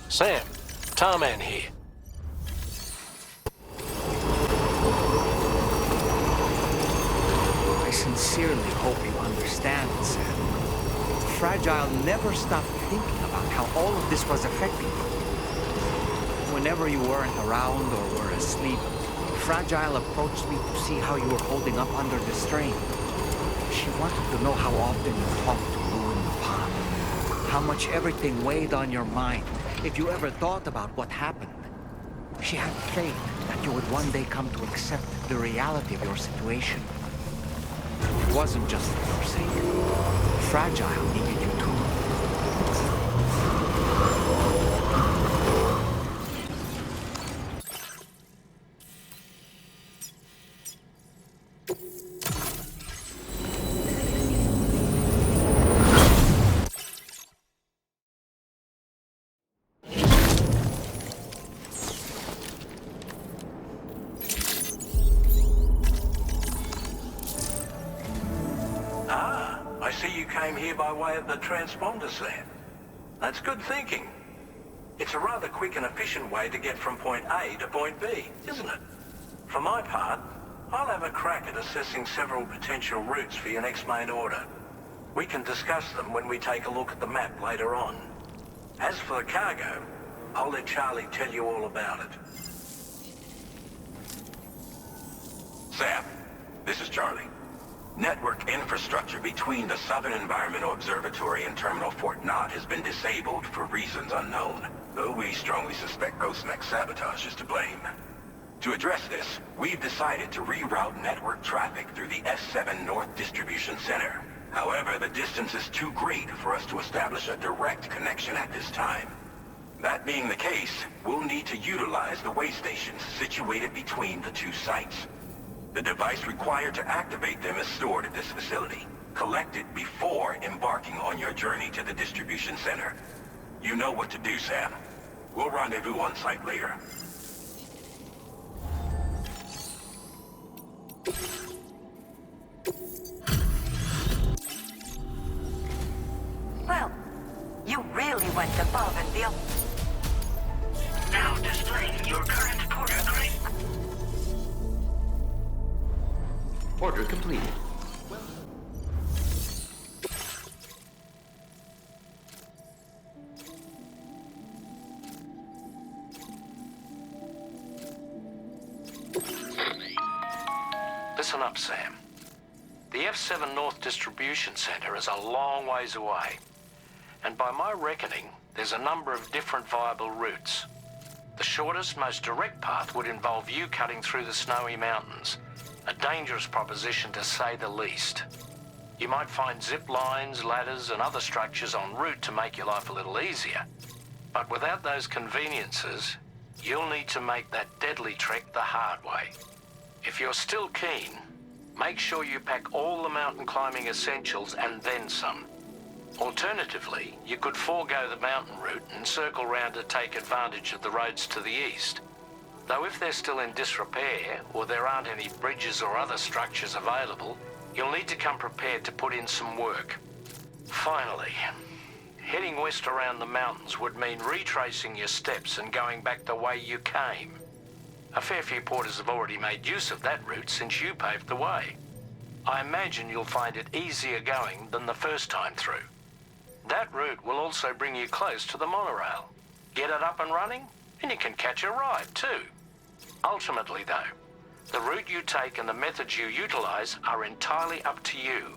Sam, Tarman here. I sincerely hope you understand, Sam. Fragile never stopped thinking about how all of this was affecting you. Whenever you weren't around or were asleep, Fragile approached me to see how you were holding up under the strain. She wanted to know how often you talked to Lou in the pond, how much everything weighed on your mind, if you ever thought about what happened. She had faith that you would one day come to accept the reality of your situation. It wasn't just for your sake. Fragile needed you too. I see you came here by way of the transponder, Sam. That's good thinking. It's a rather quick and efficient way to get from point A to point B, isn't it? For my part, I'll have a crack at assessing several potential routes for your next main order. We can discuss them when we take a look at the map later on. As for the cargo, I'll let Charlie tell you all about it. Sam, this is Charlie. Network infrastructure between the Southern Environmental Observatory and Terminal Fort Knott has been disabled for reasons unknown, though we strongly suspect Ghostneck's sabotage is to blame. To address this, we've decided to reroute network traffic through the S7 North Distribution Center. However, the distance is too great for us to establish a direct connection at this time. That being the case, we'll need to utilize the way stations situated between the two sites. The device required to activate them is stored at this facility. Collect it before embarking on your journey to the distribution center. You know what to do, Sam. We'll rendezvous on site later. Well, you really went above and beyond. Now displaying your current order grade. Order completed. Listen up, Sam. The F7 North Distribution Center is a long ways away. And by my reckoning, there's a number of different viable routes. The shortest, most direct path would involve you cutting through the snowy mountains. A dangerous proposition, to say the least. You might find zip lines, ladders, and other structures en route to make your life a little easier. But without those conveniences, you'll need to make that deadly trek the hard way. If you're still keen, make sure you pack all the mountain climbing essentials and then some. Alternatively, you could forego the mountain route and circle round to take advantage of the roads to the east. Though if they're still in disrepair, or there aren't any bridges or other structures available, you'll need to come prepared to put in some work. Finally, heading west around the mountains would mean retracing your steps and going back the way you came. A fair few porters have already made use of that route since you paved the way. I imagine you'll find it easier going than the first time through. That route will also bring you close to the monorail. Get it up and running, and you can catch a ride too. Ultimately though, the route you take and the methods you utilize are entirely up to you.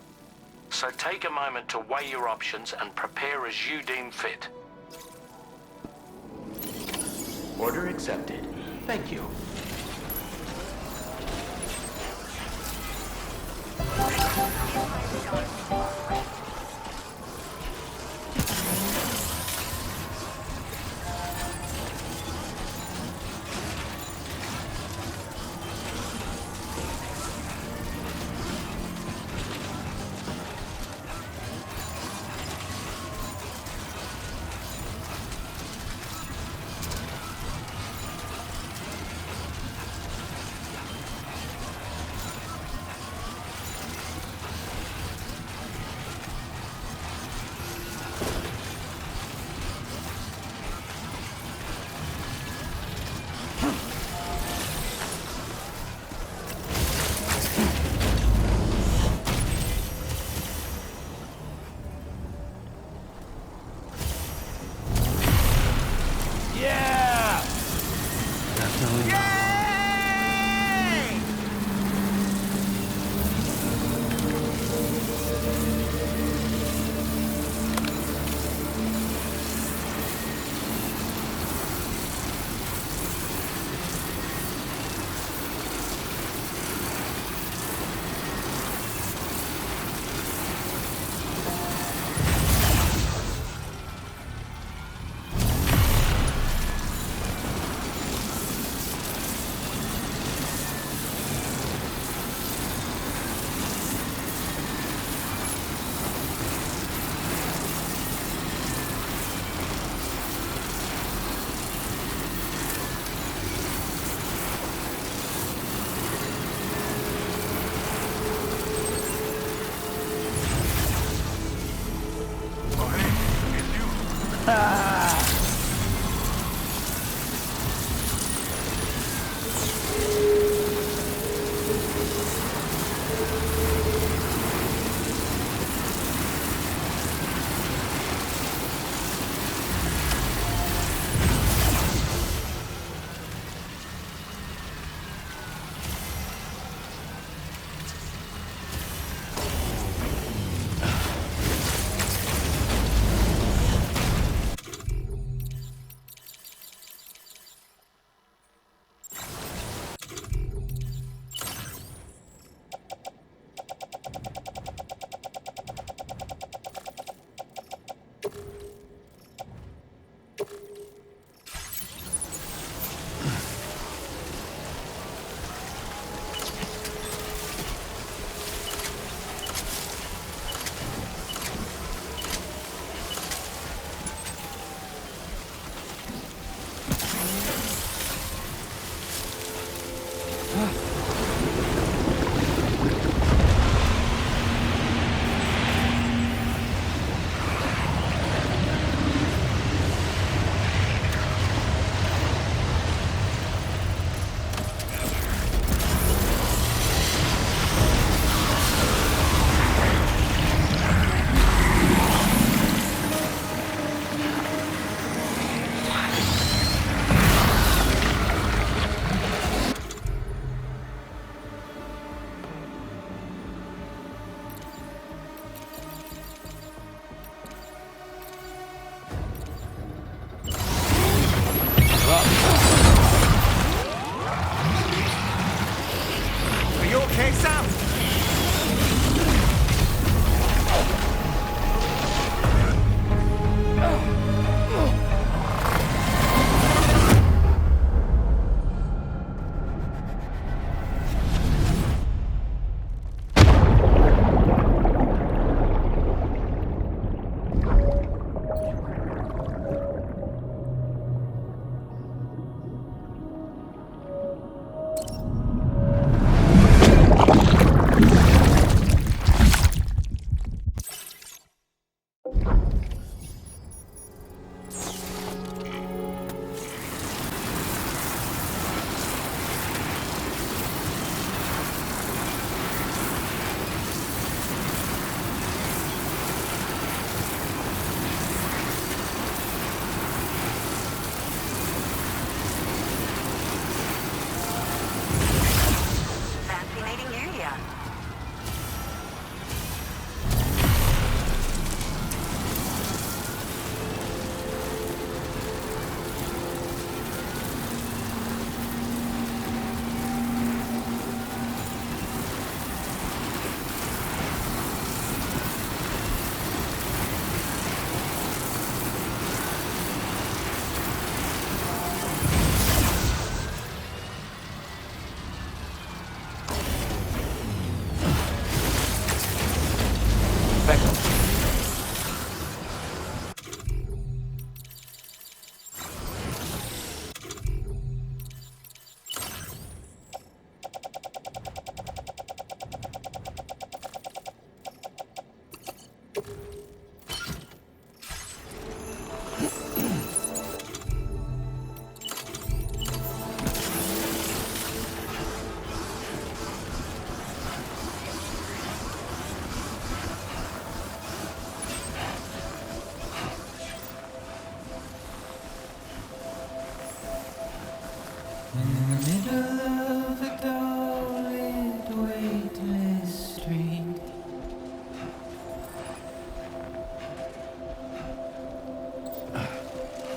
So take a moment to weigh your options and prepare as you deem fit. Order accepted. Thank you.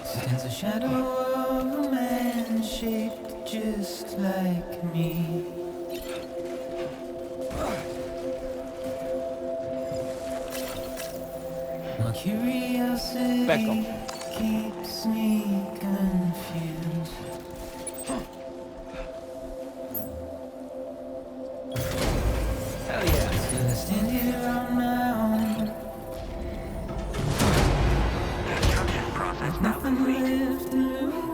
Stands a shadow of a man shaped just like me. My curiosity keeps me confused. Hell yeah. Still I stand here on my own. Construction process now Nothing complete. left to lose.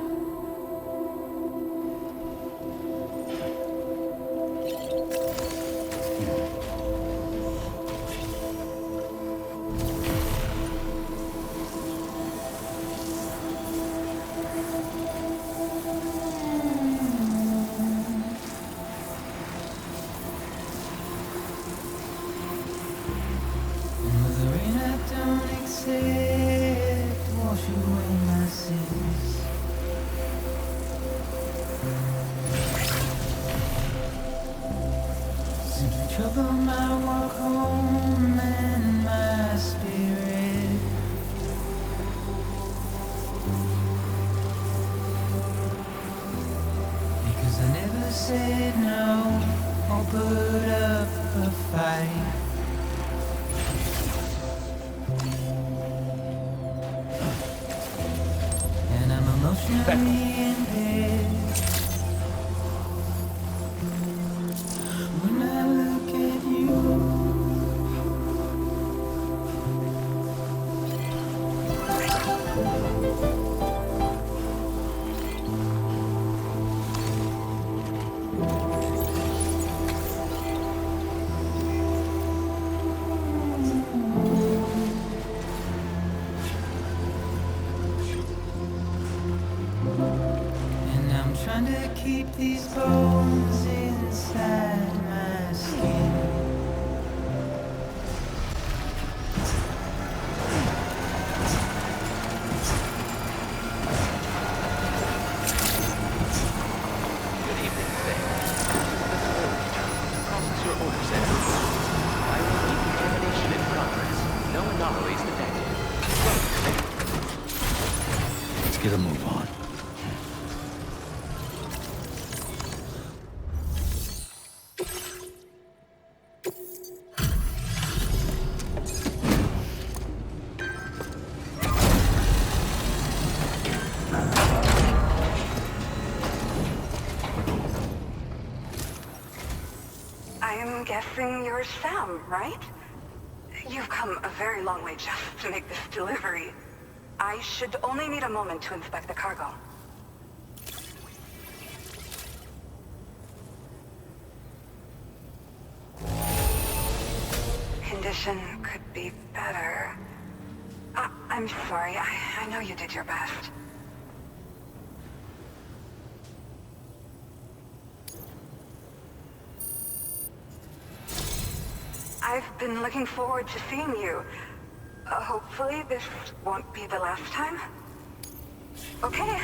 million heads. When I look at you, and I'm trying to keep these bones inside my skin. Good evening, Sam. Process your order, Sam. I will keep decontamination in progress. No anomalies detected. Let's get a move on. I'm guessing you're Sam, right? You've come a very long way just to make this delivery. I should only need a moment to inspect the cargo. Condition could be better. I'm sorry, I know you did your best. I've been looking forward to seeing you. Hopefully this won't be the last time. Okay,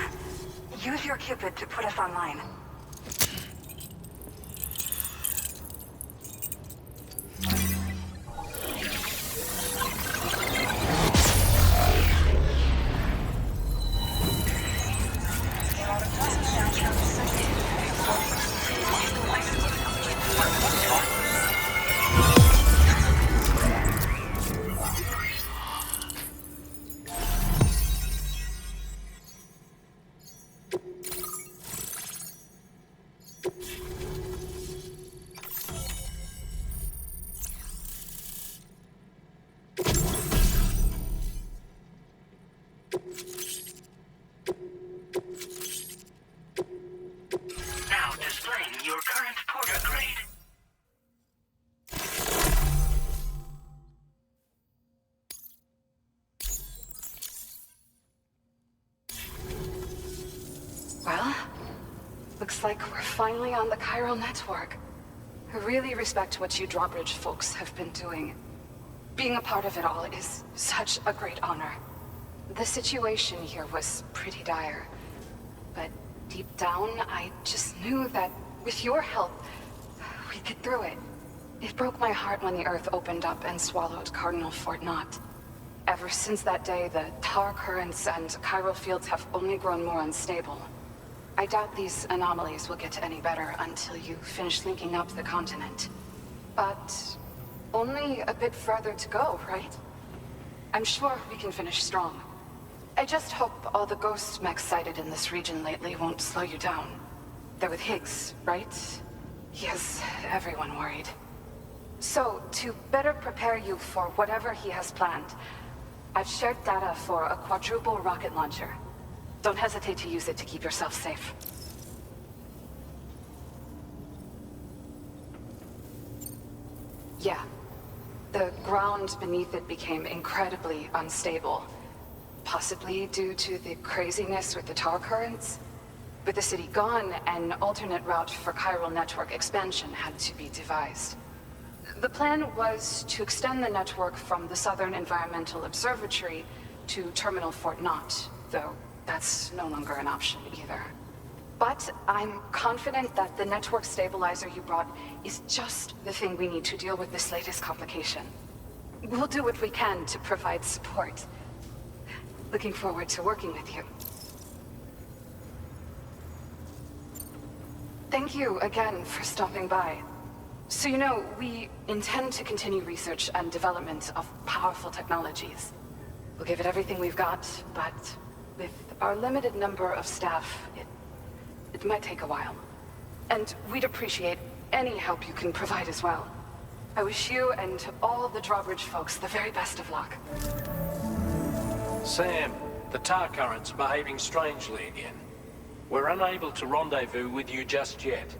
use your Cupid to put us online. Now displaying your current Porter grade. Well, looks like we're finally on the chiral network. I really respect what you drawbridge folks have been doing. Being a part of it all is such a great honor. The situation here was pretty dire, but deep down, I just knew that with your help, we'd get through it. It broke my heart when the Earth opened up and swallowed Cardinal Fort Knott. Ever since that day, the tar currents and chiral fields have only grown more unstable. I doubt these anomalies will get any better until you finish linking up the continent. But only a bit further to go, right? I'm sure we can finish strong. I just hope all the ghost mechs sighted in this region lately won't slow you down. They're with Higgs, right? He has everyone worried. So, to better prepare you for whatever he has planned, I've shared data for a quadruple rocket launcher. Don't hesitate to use it to keep yourself safe. Yeah. The ground beneath it became incredibly unstable. Possibly due to the craziness with the tar currents. With the city gone, an alternate route for chiral network expansion had to be devised. The plan was to extend the network from the Southern Environmental Observatory to Terminal Fort Knott, though that's no longer an option either. But I'm confident that the network stabilizer you brought is just the thing we need to deal with this latest complication. We'll do what we can to provide support. Looking forward to working with you. Thank you again for stopping by. So you know, we intend to continue research and development of powerful technologies. We'll give it everything we've got, but With our limited number of staff, it might take a while. And we'd appreciate any help you can provide as well. I wish you and all the drawbridge folks the very best of luck. Sam, the tar current's behaving strangely again. We're unable to rendezvous with you just yet.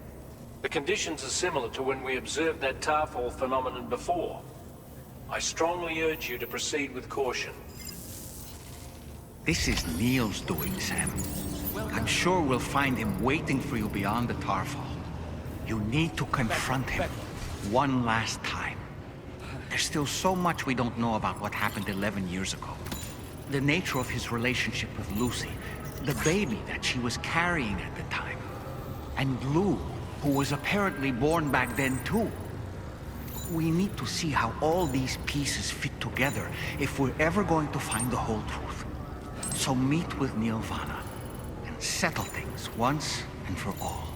The conditions are similar to when we observed that tarfall phenomenon before. I strongly urge you to proceed with caution. This is Neil's doing, Sam. I'm sure we'll find him waiting for you beyond the tarfall. You need to confront him one last time. There's still so much we don't know about what happened 11 years ago. The nature of his relationship with Lucy, the baby that she was carrying at the time, and Lou, who was apparently born back then too. We need to see how all these pieces fit together if we're ever going to find the whole truth. So meet with Neil Vanna and settle things once and for all.